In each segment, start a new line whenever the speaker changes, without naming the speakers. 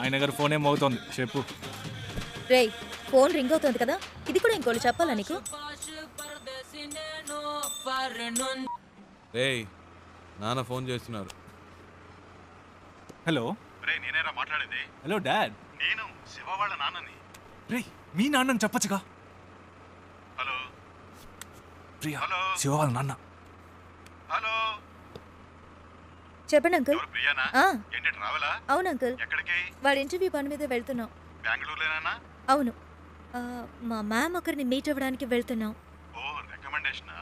ఆయన గారు ఫోన్ ఏమవుతోంది చెప్పు.
రేయ్ ఫోన్ రింగ్ అవుతుంది కదా, ఇది కూడా ఇంకోటి చెప్పాలా నీకు?
రేయ్ నాన్న ఫోన్ చేస్తున్నారు.
హలో.
రే నేనేరా మాట్లాడేది.
Hello dad.
నేను శివ వాళ్ళ నాన్నని.
రే మీ నాన్నని చెప్పచ్చుగా.
హలో
ప్రియా.
హలో.
శివ వాళ్ళ నాన్న.
హలో
చెప్పండి అంకుల్.
ఎవరు ప్రియానా?
ఆ,
ఏంటి ట్రావెలా?
అవును అంకుల్,
ఎక్కడికి?
వాడి ఇంటర్వ్యూ పని మీద వెళ్తున్నాం.
బెంగళూరులోనేనా?
అవును, మా మ్యామ్ ఒకరిని మీట్ అవ్వడానికి వెళ్తున్నాం.
ఓ రికమెండేషన్.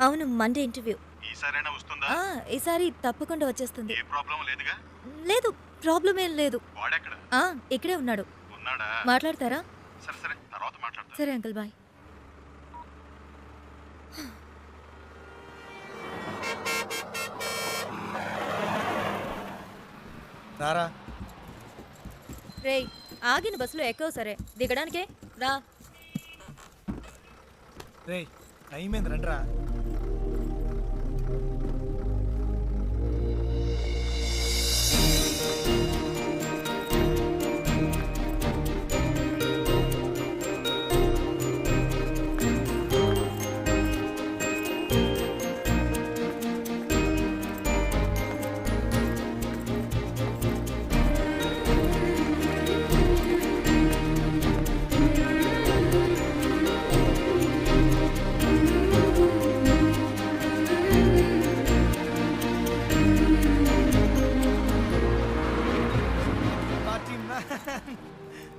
అవును, మండే ఇంటర్వ్యూ.
ఈసారైనా వస్తుందా?
ఈసారి తప్పకుండా వచ్చేస్తుంది.
ఏ ప్రాబ్లం లేదుగా?
లేదు, ప్రాబ్లం ఏం లేదు.
వాడెక్కడ
ఇక్కడే ఉన్నాడు.
ఉన్నాడా?
మాట్లాడతారా?
సరే సరే తర్వాత మాట్లాడతా.
సరే అంకుల్, బాయ్.
రారా.
రేయ్ ఆగిన బస్సులో ఎక్కవు, సరే దిగడానికే రా.
రేయ్ టైం ఏంది, రండిరా.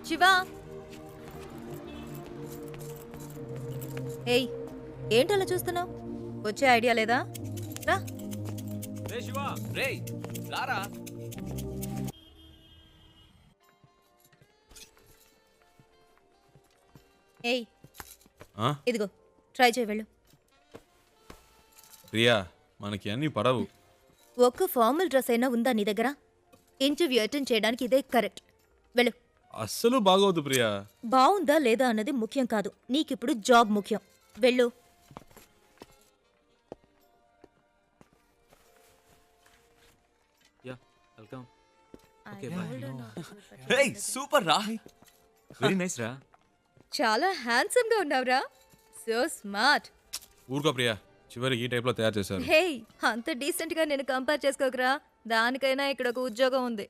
శివ. ఏయ్ ఏంటలా చూస్తున్నావు? వచ్చే ఐడియా లేదా? రా.
రే శివ, రేయ్ రారా.
ఏయ్ ఇదిగో ట్రై చేయి, వెళ్ళు.
ప్రియా మనకి అన్ని పడవు.
ఒక్క ఫార్మల్ డ్రెస్ అయినా ఉందా నీ దగ్గర? ఇంటర్వ్యూ అటెండ్ చేయడానికి ఇదే కరెక్ట్. వెళ్ళు.
అస్సలు బాగోదు ప్రియా.
బాగుందా లేదా అన్నది ముఖ్యం కాదు, నీకిప్పుడు జాబ్ ముఖ్యం. వెళ్ళు.
వెల్కమ్.
సూపర్ రా.
వెరీ నైస్ రా.
చాలా హ్యాండ్సమ్ గా ఉన్నావురా. So smart.
ఊరుకో ప్రియా, చివరి ఈ టైప్ లో తయారు చేశారు.
హే, అంత డీసెంట్ గా నేను కంపేర్ చేసుకోకరా. దానికైనా ఇక్కడ ఒక ఉద్యోగం ఉంది.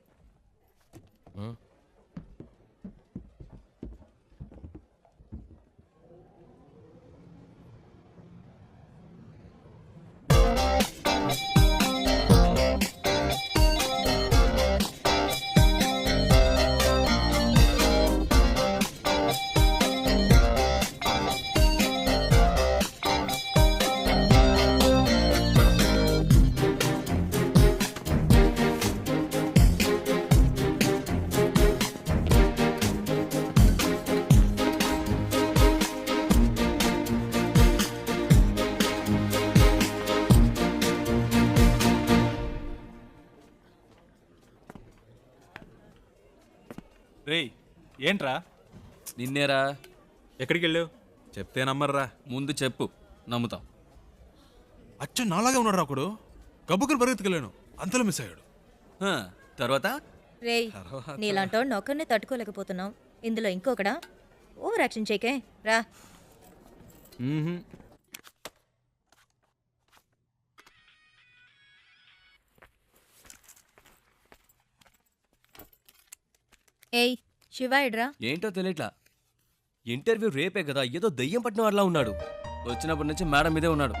రేయ్ ఏంట్రా?
నిన్నేరా.
ఎక్కడికి వెళ్ళావు?
చెప్తే నమ్మర్రా.
ముందు చెప్పు, నమ్ముతాం.
అచ్చ నాలాగే ఉన్నాడు ఒకడు. గబ్బుకుని పరిగెత్తుకెళ్ళాను, అంతలో మిస్ అయ్యాడు.
తర్వాత
రేయ్ నీలాంటోడిని ఒక్కరినే తట్టుకోలేకపోతున్నావు, ఇందులో ఇంకొకడా? ఓవర్ యాక్షన్ చేకే రా. ఏయ్ శివ ఇడ్రా.
ఏంటో తెలియట్లా. ఇంటర్వ్యూ రేపే కదా, ఏదో దయ్యం పట్టిన వాడిలా ఉన్నాడు. వచ్చినప్పటి నుంచి మేడం మీదే ఉన్నాడు.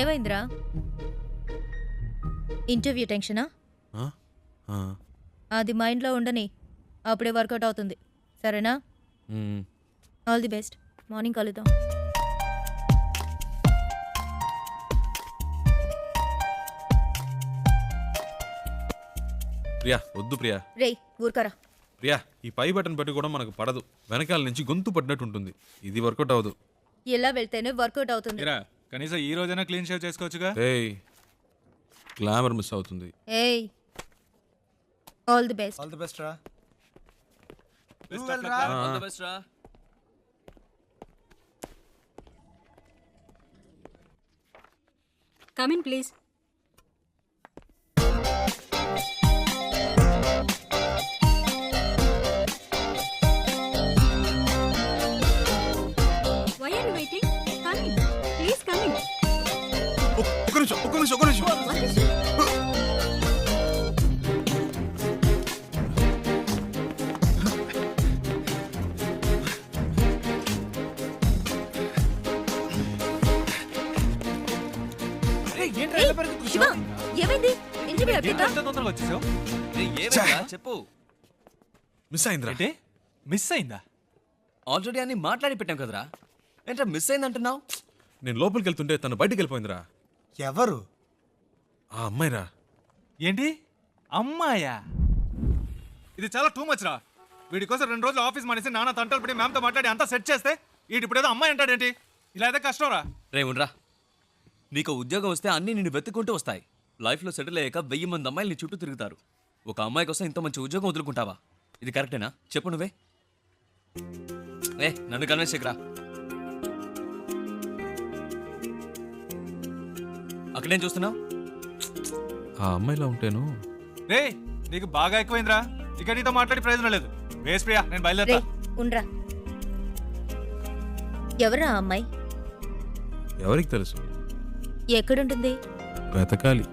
ఏమైందిరా? ఇంటర్వ్యూ టెన్షనా? అది మైండ్లో ఉండని, అప్పుడే వర్కౌట్ అవుతుంది. సరేనా? All the best. మార్నింగ్ కలుద్దాం.
ప్రియా వద్దు ప్రియా.
రేయ్ ఊరుకరా.
ప్రియా ఈ పై బటన్ పెట్టి కూడా మనకు పడదు, వెనకాల నుంచి గొంతు పడినట్టు ఉంటుంది. ఇది వర్కౌట్ అవ్వదు.
ఇలా వెళ్తేనే వర్కౌట్ అవుతుంది.
ఇరా కనీసం ఈ రోజైనా క్లీన్ షేవ్ చేసుకోవచ్చుగా.
ఏయ్ గ్లామర్ మిస్ అవుతుంది.
ఏయ్ all the best.
All the best రా. నువ్వు వెళ్ళరా.
All the best రా.
Come in, please. Why are you waiting? Come in. Please come in.
ఒక్క నిమిషం
What is it?
ఏంట్రా
ఏయ్,
ఇలా పరిగెత్తుకు
శివ, ఏమైంది ఇంటర్వ్యూ అయిపోయిందా?
ఎంత తొందరగా వచ్చేసావు
రేయ్, ఏమైందిరా? చెప్పు.
మిస్ అయిందిరా.
అంటే మిస్ అయిందా?
ఆల్రెడీ అన్ని మాట్లాడి పెట్టాం కదరా. ఏంట్రా మిస్ అయిందంటున్నావు?
నేను లోపలికి వెళ్తుంటే తను బయటికి వెళ్ళిపోయిందిరా.
ఎవరు?
ఆ అమ్మాయిరా.
ఏంటి అమ్మాయా? ఇది చాలా టూ మచ్ రా. వీడి కోసం 2 రోజులు ఆఫీస్ మానేసి నాన్న తంటలు పడి మ్యామ్తో మాట్లాడి అంతా సెట్ చేస్తే వీడి ఇప్పుడు ఏదో అమ్మాయి అంటాడేంటి? ఇలా అయితే కష్టం రా.
రే ఉండరా. నీకు ఉద్యోగం వస్తే అన్నీ నిన్ను వెతుక్కుంటూ వస్తాయి. లైఫ్లో సెటిల్ అయ్యాక 1000 మంది అమ్మాయిలు నీ చుట్టూ తిరుగుతారు. ఒక అమ్మాయి కోసం ఇంత మంచి ఉద్యోగం వదులుకుంటావా? ఇది కరెక్టేనా? చెప్పు నువ్వే. నన్ను కన్విన్స్ చేయకురా. అక్కడేం చూస్తున్నావు?
ఆ అమ్మాయిలా ఉంటేను.
రే నీకు బాగా ఎక్కువైందిరా. ఇక నీతో మాట్లాడి ప్రయోజనం లేదు. వేస్ ప్రియా, నేను
రే
బయలుదేరా.
ఉండ్రా. ఎవరా ఆ అమ్మాయి?
ఎవరికి తెలుసు?
ఎక్కడుంటుంది?
వెతకాలి.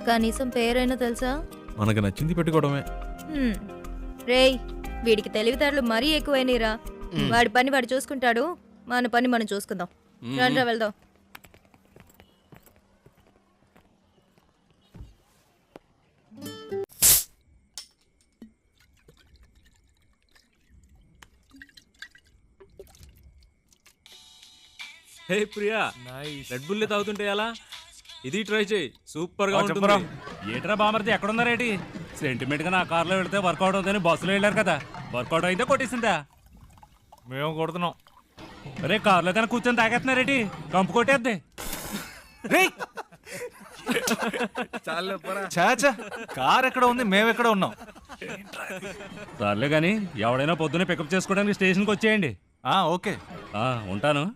కనీసం పేరైనా తెలుసా?
మనకు నచ్చింది పెట్టుకోవడమే.
రేయ్, వీడికి తెలివితేటలు మరీ ఎక్కువైనరా. వాడి పని వాడు చూసుకుంటాడు, మన పని మనం చూసుకుందాం. రండ్రా వెళ్దాం.
హే ప్రియా, రెడ్ బుల్ తాగుతుంటే ఎలా? ఇది ట్రై చేయి, సూపర్ గా ఉంటుంది.
చెప్పరా.
ఏట్రా బామర్ది ఎక్కడున్నారేటి? సెంటిమెంట్ గా నా కార్లో వెళ్తే వర్కౌట్ అవుతుందని బస్సులో వెళ్ళారు కదా, వర్కౌట్ అయితే కొట్టేసిందా?
మేము కొడుతున్నాం.
అరే కార్లో కన్నా కూర్చొని తాగేస్తున్నారేటి? కంపు కొట్టేద్ది.
చాచా, కార్ ఎక్కడ ఉంది, మేము ఎక్కడ ఉన్నాం?
సర్లే కానీ ఎవడైనా పొద్దున్నే పికప్ చేసుకోవడానికి స్టేషన్కి వచ్చేయండి.
ఓకే.
ఉంటాను.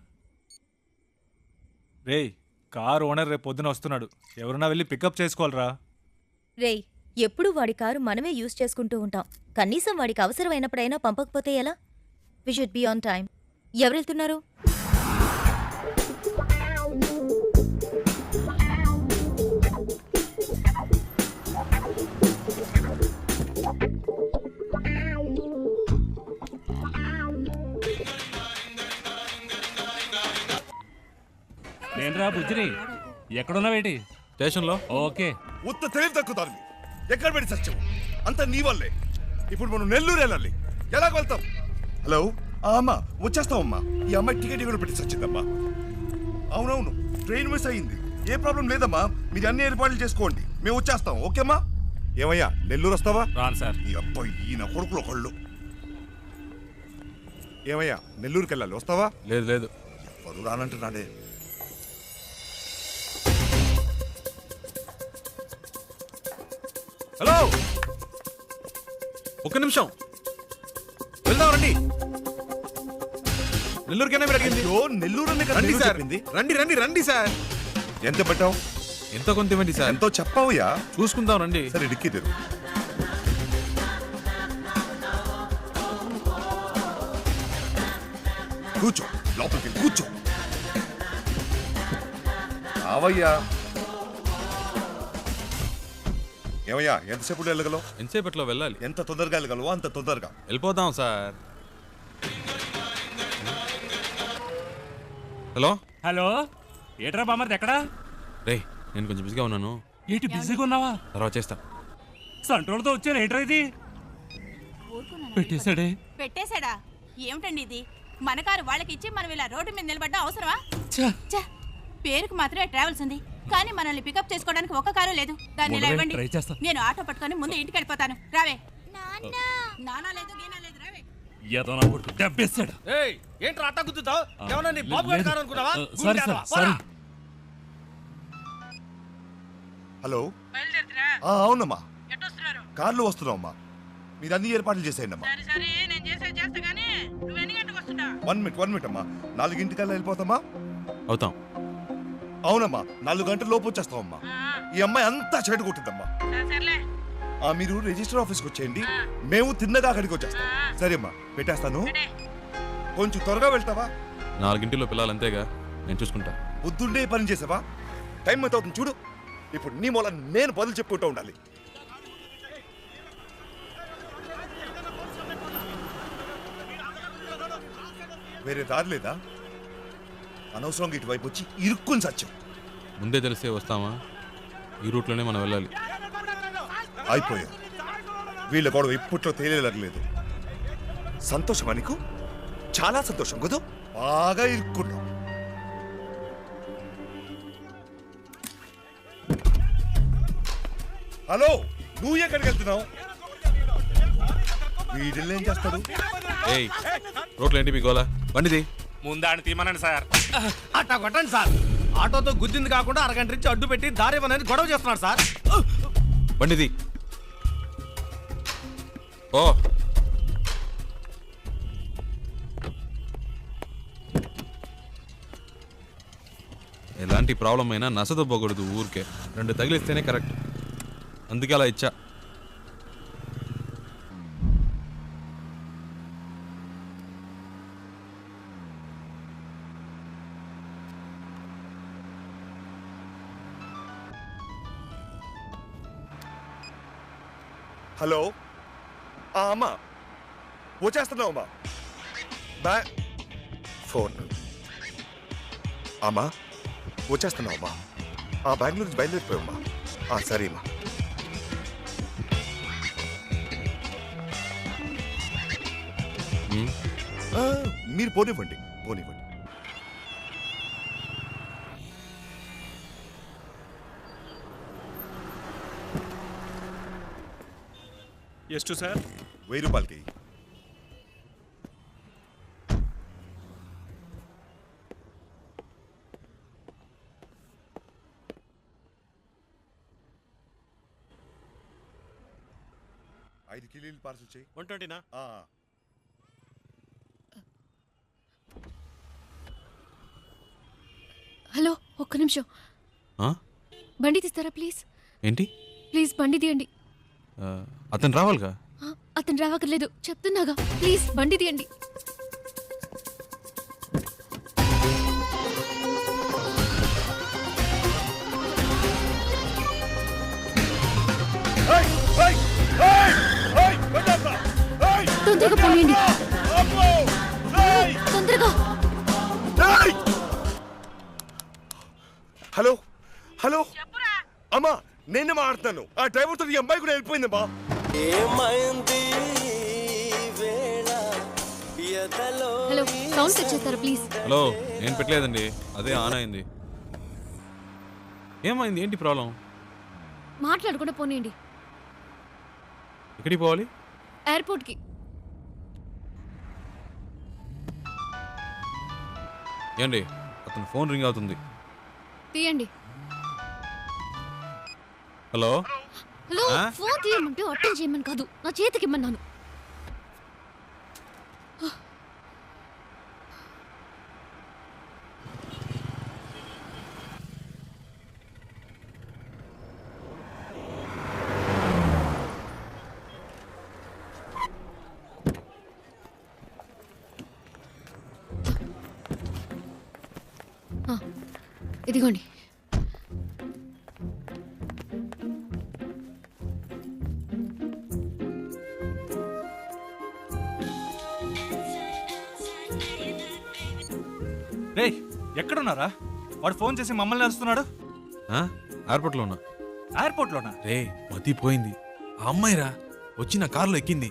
రేయ్, కార్ ఓనర్ రేపు పొద్దున వస్తున్నాడు. ఎవరన్నా వెళ్ళి పికప్ చేసుకోవాలరా.
రేయ్, ఎప్పుడు వాడి కారు మనమే యూజ్ చేసుకుంటూ ఉంటాం. కనీసం వాడికి అవసరమైనప్పుడైనా పంపకపోతే ఎలా? We should be on time. ఎవరు వెళ్తున్నారు?
నేనురా బుజ్జిని. ఎక్కడున్నావేటి?
స్టేషన్లో.
ఓకే.
ఉత్త తెలివి తక్కుతాను. ఎక్కడ పెట్టి సత్యం అంతా నీ వల్లే. ఇప్పుడు మనం నెల్లూరు వెళ్ళాలి. ఎలా వెళ్తాం? హలో అమ్మా, వచ్చేస్తామమ్మా. ఈ అమ్మాయి టికెట్ కూడా పెట్టి సచ్చిందమ్మా. అవునవును, ట్రైన్ మిస్ అయ్యింది. ఏ ప్రాబ్లం లేదమ్మా, మీరు అన్ని ఏర్పాట్లు చేసుకోండి, మేము వచ్చేస్తాం. ఓకేమ్మా? ఏమయ్యా, నెల్లూరు వస్తావా?
రాను సార్.
ఈ అబ్బాయి ఈయన కొడుకులు ఒకళ్ళు. ఏమయ్యా, నెల్లూరుకి వెళ్ళాలి, వస్తావా?
లేదు లేదు.
ఎవరు రానంటున్నాడే.
హలో, ఒక్క నిమిషం. వెళ్దాం రండి. నెల్లూరుకైనా మీరు అడిగింది.
అయ్యో, నెల్లూరు అనే కదా
రండి
నెల్లూరు
సార్.
చెప్పింది.
రండి రండి రండి సార్.
ఎంత పెట్టావు?
ఎంత కొంత ఇవ్వండి సార్.
ఎంతో చెప్పావుయా?
చూసుకుందాం రండి.
సరే, డిక్కీ తెరు. కూర్చో, లోపలికి వెళ్ళి కూర్చో. ఆవయ్యా. ఏమయ్యా, ఎంతసేపు వెళ్ళగలవు?
ఎంతసేపట్లో వెళ్ళాలి?
ఎంత తొందరగా వెళ్ళగలవో అంత తొందరగా
వెళ్ళిపోదాం సార్. హలో.
హలో, ఏట్రా బామర్ది ఎక్కడా?
రే, నేను కొంచెం బిజీగా ఉన్నాను.
ఏంటి బిజీగా ఉన్నావా?
తర్వాత చేస్తా.
సంట్రోల్తో వచ్చాను. ఏంట్రా ఇది? పెట్టేశాడే.
పెట్టేశాడా? ఏమిటండి ఇది? మన కారు వాళ్ళకి ఇచ్చి మనం ఇలా రోడ్డు మీద నిలబడ్డా అవసరమా?
ఛ!
ఛ! పేరుకు మాత్రమే ట్రావెల్స్ ఉంది, కానీ మనల్ని పికప్ చేసుకోవడానికి ఒక్క కారు లేదు. దాన్ని ఇలా
ఉండవే,
ఇవ్వండి.
ట్రై చేస్తా.
నేను ఆటో పట్టుకొని ముందు ఇంటికి వెళ్ళిపోతాను. రావే. నానా లేదు, గీనా లేదు, రావే.
ఏదో నా కొడుకు దెబ్బేశాడు.
ఏంట్రా అట్ట గుద్దుతావు? ఏమన్నా నీ బాబు గారి కారు అనుకున్నావా?
Sorry sir, sorry.
హలో. అవునమ్మా, కార్లో వస్తున్నావమ్మా. మీరు అన్ని ఏర్పాట్లు చేసేయండి అమ్మా.
సరే నేను చేస్తా గానీ నువ్వు ఎన్ని గంటలకు వస్తుందా?
1 మినిట్ అమ్మా. 4 వెళ్ళిపోతామా?
అవుతాం.
అవునమ్మా, 4 గంటల లోపు వచ్చేస్తామమ్మా. ఈ అమ్మాయి అంతా చెడు కొట్టిద్దమ్మా.
సర్లే.
మీరు రిజిస్టర్ ఆఫీస్కి వచ్చేయండి, మేము తిన్నగా అక్కడికి వచ్చేస్తాం. సరే అమ్మా, పెట్టేస్తాను. కొంచెం త్వరగా వెళ్తావా?
4 పిల్లలు అంతేగా, నేను చూసుకుంటా.
బుద్ధుండే పని చేసావా? టైం ఎంత అవుతుంది చూడు. ఇప్పుడు నీ మూల నేను బదులు చెప్పుకుంటూ ఉండాలి. వేరే దారి లేదా? అనవసరంగా ఇటువైపు వచ్చి ఇరుక్కుని సత్యం.
ముందే తెలిసే వస్తామా? ఈ రూట్లోనే మనం వెళ్ళాలి.
అయిపోయాం. వీళ్ళ గొడవ ఇప్పట్లో తేలేలేదు. సంతోషమా నీకు? చాలా సంతోషం కదూ. బాగా ఇరుక్కున్నాం. హలో, నువ్వు ఎక్కడికి వెళ్తున్నావు? వీడిల్ని ఏం చేస్తాడు?
ఏయ్, రోడ్లు ఏంటి మీ గోలా? బండిది.
ముందాన్ని తీమనండి సార్.
అట్టా కొట్టండి సార్. ఆటోతో గుద్దింది కాకుండా అరగంట నుంచి అడ్డు పెట్టి దారి ఇవ్వనని గొడవ చేస్తున్నాడు సార్.
బండిది. ఓ ఎలాంటి ప్రాబ్లం అయినా నసదొబ్బకూడదు ఊరికే. 2 తగిలిస్తేనే కరెక్ట్. అందుకే అలా ఇచ్చా.
హలో, అమ్మా వచ్చేస్తున్నావు అమ్మా. ఫోన్ అమ్మా, వచ్చేస్తున్నావు అమ్మా. బెంగళూరు నుంచి బయలుదేరిపోయామ్మా. సరే అమ్మా. మీరు పోనివ్వండి.
ಎಷ್ಟು సార్?
1000 రూపాయలకి. ఐదు కిలోలు పార్సల్ చేయి.
120నా?
హలో, ఒక్క నిమిషం. బండి తీస్తారా ప్లీజ్?
ఏంటి?
ప్లీజ్ బండి తీయండి.
అతను రావాలిగా.
అతను రావక్కర్లేదు, చెప్తున్నాగా. ప్లీజ్ బండి తీయండి. తొందరగా పోనీయండి. తొందరగా.
హలో హలో అమ్మా, నేనే మాట్లాడుతాను. ఆ డ్రైవర్తో ఈ అమ్మాయి కూడా వెళ్ళిపోయిందమ్మా.
హలో, సౌండ్ సెట్ చేస్తారా ప్లీజ్?
హలో, నేను పెట్టలేదండి, అదే ఆన్ అయింది. ఏమైంది? ఏంటి ప్రాబ్లం?
మాట్లాడకుండా పోనీయండి.
ఎక్కడికి పోవాలి?
ఎయిర్పోర్ట్కి.
ఏండి, అతను ఫోన్ రింగ్ అవుతుంది.
తీయండి.
హలో
హలో, ఫోన్ తీయమంటే అటెండ్ చేయమని కాదు, నా చేతికి ఇమ్మన్నాను. ఇదిగోండి.
రే, ఎక్కడున్నారా? వాడు ఫోన్ చేసి మమ్మల్ని అరుస్తున్నాడు.
ఎయిర్పోర్ట్లో ఉన్నా.
ఎయిర్పోర్ట్లోనా?
రే, మతిపోయింది. ఆ అమ్మాయిరా వచ్చి నా కార్లో ఎక్కింది.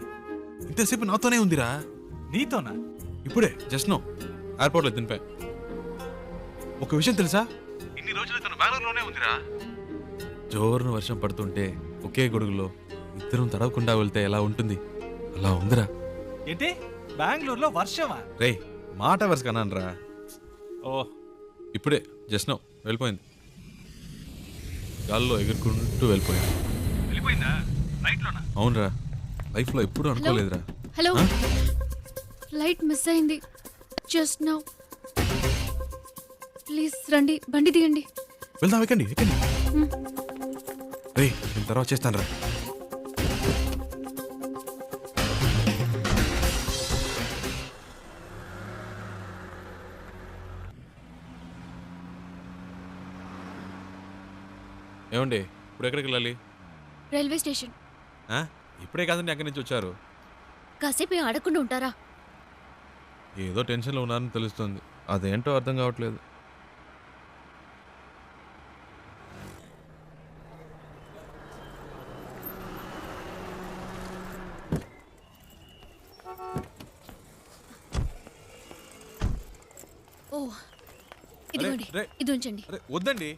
ఇంతసేపు నాతోనే ఉందిరా.
నీతోనా?
ఇప్పుడే జస్ట్ నో ఎయిర్పోర్ట్లో దింపా. ఒక విషయం తెలుసా?
ఇన్ని రోజులు తను బెంగళూరులోనే ఉందిరా.
జోరున వర్షం పడుతుంటే ఒకే గొడుగులో ఇద్దరం తడవకుండా వెళ్తే ఎలా ఉంటుంది, అలా ఉందిరా.
ఏంటి, బెంగళూరులో వర్షమా?
రే, మాట వరుస కన్నానరా.
ఓ,
ఇప్పుడే జస్ట్ నో వెళ్ళిపోయింది. గాల్లో ఎగురుకుంటూ వెళ్ళిపోయింది.
వెళ్ళిపోయిందా? రైట్లోనా?
అవునరా. లైఫ్లో ఎప్పుడూ అనుకోలేదురా.
హలో
ఆ?
లైట్ మిస్ అయింది జస్ట్ నౌ. ప్లీజ్ రండి, బండి దిగండి.
వెళ్దాం, ఎక్కండి ఎక్కండి. రే నేను తర్వాత చేస్తాను రా. ఏమండి ఇప్పుడు ఎక్కడికి వెళ్ళాలి?
Railway station.
ఆ? ఇప్పుడే కాదండి అక్కడి నుంచి వచ్చారు.
కాసేపు ఆడకుండా ఉంటారా?
ఏదో టెన్షన్లో ఉన్నారని తెలుస్తుంది, అదేంటో అర్థం కావట్లేదు.
ఓ ఇదిగోండి,
రే.
ఇది ఉంచండి.
అరే వద్దండి,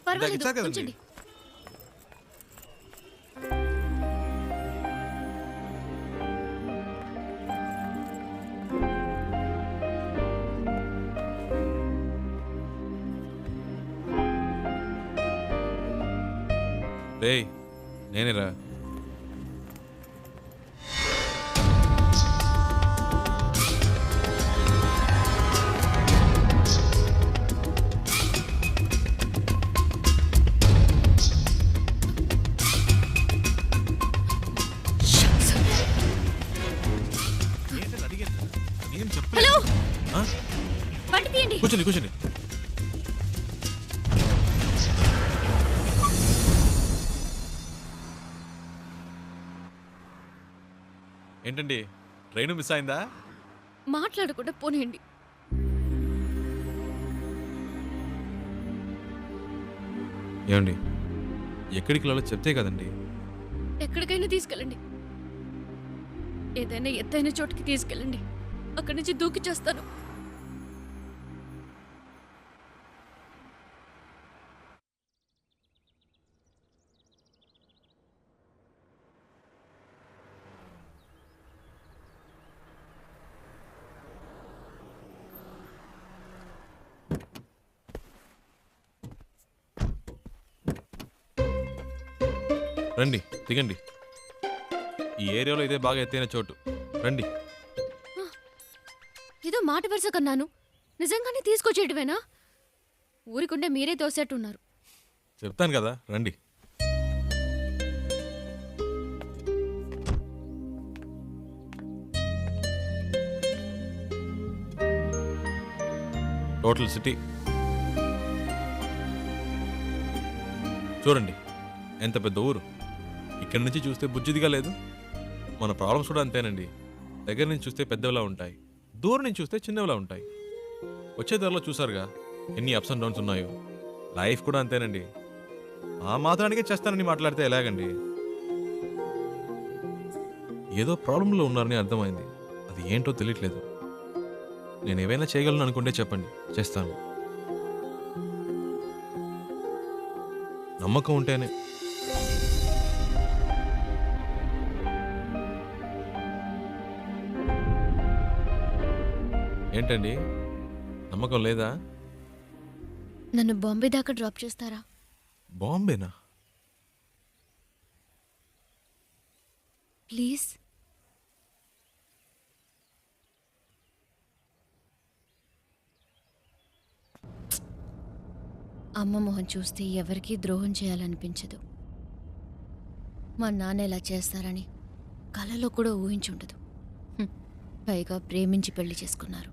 పర్వాలేదు,
ఇచ్చారు కదండి.
ఉంచండి.
రేయ్ నేనేరా.
హలో,
ఆ?
బండి తీయండి.
కూర్చోండి కూర్చోండి. ఏంటండి ట్రైన్ మిస్ అయిందా?
మాట్లాడకుండా పోనీయండి.
ఏమండి ఎక్కడికి వెళ్ళాలో చెప్తే కదండి.
ఎక్కడికైనా తీసుకెళ్ళండి. ఏదైనా ఎత్తైన చోటుకి తీసుకెళ్ళండి. అక్కడి నుంచి దూకి చేస్తాను.
రండి దిగండి. ఈ ఏరియాలో ఇదే బాగా ఎత్తైన చోటు, రండి.
ఏదో మాట వరుస కన్నాను, నిజంగానే తీసుకొచ్చేయటమేనా? ఊరికుండే మీరే తోసేట్టున్నారు.
చెప్తాను కదా రండి. టోటల్ సిటీ చూడండి, ఎంత పెద్ద ఊరు. ఇక్కడి నుంచి చూస్తే బుజ్జిదిగా లేదు. మన ప్రాబ్లమ్స్ కూడా అంతేనండి. దగ్గర నుంచి చూస్తే పెద్దవిలా ఉంటాయి, దూరం నుంచి చూస్తే చిన్నవిలా ఉంటాయి. వచ్చే ధరలో చూసారుగా ఎన్ని అప్స్ అండ్ డౌన్స్ ఉన్నాయో. లైఫ్ కూడా అంతేనండి. ఆ మాత్రానికే చేస్తానని మాట్లాడితే ఎలాగండి? ఏదో ప్రాబ్లంలో ఉన్నారని అర్థమైంది, అది ఏంటో తెలియట్లేదు. నేను ఏవైనా చేయగలను అనుకుంటే చెప్పండి, చేస్తాను. నమ్మకం ఉంటేనే. ఏంటండి నమ్మకం లేదా?
నన్ను బాంబే దాకా డ్రాప్ చేస్తారా?
బాంబేనా?
ప్లీజ్. అమ్మ మొహం చూస్తే ఎవరికీ ద్రోహం చేయాలనిపించదు. మా నాన్న ఇలా చేస్తారని కలలో కూడా ఊహించుండదు. పైగా ప్రేమించి పెళ్లి చేసుకున్నారు.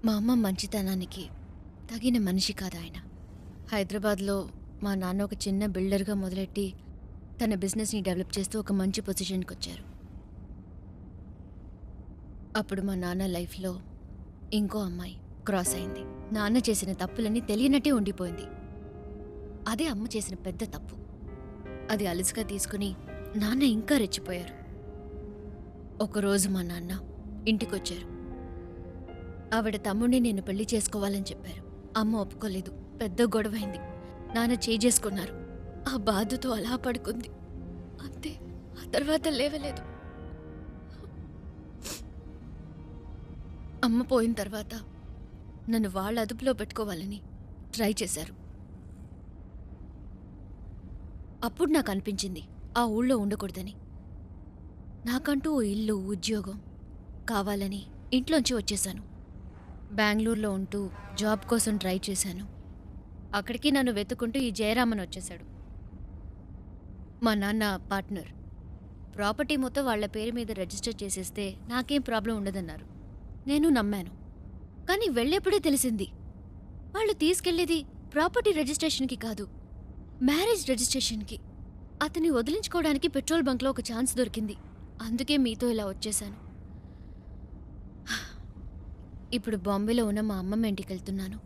మా అమ్మ మంచితనానికి తగిన మనిషి కాదు ఆయన. హైదరాబాద్లో మా నాన్న ఒక చిన్న బిల్డర్గా మొదలెట్టి తన బిజినెస్ని డెవలప్ చేస్తూ ఒక మంచి పొజిషన్కి వచ్చారు. అప్పుడు మా నాన్న లైఫ్లో ఇంకో అమ్మాయి క్రాస్ అయింది. నాన్న చేసిన తప్పులన్నీ తెలియనట్టే ఉండిపోయింది. అదే అమ్మ చేసిన పెద్ద తప్పు. అది అలుసుగా తీసుకుని నాన్న ఇంకా రెచ్చిపోయారు. ఒకరోజు మా నాన్న ఇంటికొచ్చారు. ఆవిడ తమ్ముడిని నేను పెళ్లి చేసుకోవాలని చెప్పారు. అమ్మ ఒప్పుకోలేదు. పెద్ద గొడవైంది. నాన్న చేసుకున్నారు. ఆ బాధతో అలా పడుకుంది. అంతే, ఆ తర్వాత లేవలేదు. అమ్మ పోయిన తర్వాత నన్ను వాళ్ళ అదుపులో పెట్టుకోవాలని ట్రై చేశారు. అప్పుడు నాకు అనిపించింది ఆ ఊళ్ళో ఉండకూడదని. నాకంటూ ఓ ఇల్లు, ఉద్యోగం కావాలని ఇంట్లోంచి వచ్చేశాను. బెంగళూరులో ఉంటూ జాబ్ కోసం ట్రై చేశాను. అక్కడికి నన్ను వెతుక్కుంటూ ఈ జయరామన్ వచ్చేశాడు. మా నాన్న పార్ట్నర్. ప్రాపర్టీ మొత్తం వాళ్ల పేరు మీద రిజిస్టర్ చేసేస్తే నాకేం ప్రాబ్లం ఉండదన్నారు. నేను నమ్మాను. కానీ వెళ్ళేప్పుడే తెలిసింది వాళ్ళు తీసుకెళ్లేది ప్రాపర్టీ రిజిస్ట్రేషన్కి కాదు, మ్యారేజ్ రిజిస్ట్రేషన్కి. అతన్ని వదిలించుకోవడానికి పెట్రోల్ బంక్లో ఒక ఛాన్స్ దొరికింది. అందుకే మీతో ఇలా వచ్చేశాను. ఇప్పుడు బాంబేలో ఉన్న మా అమ్మమ్మ ఇంటికి వెళ్తున్నాను.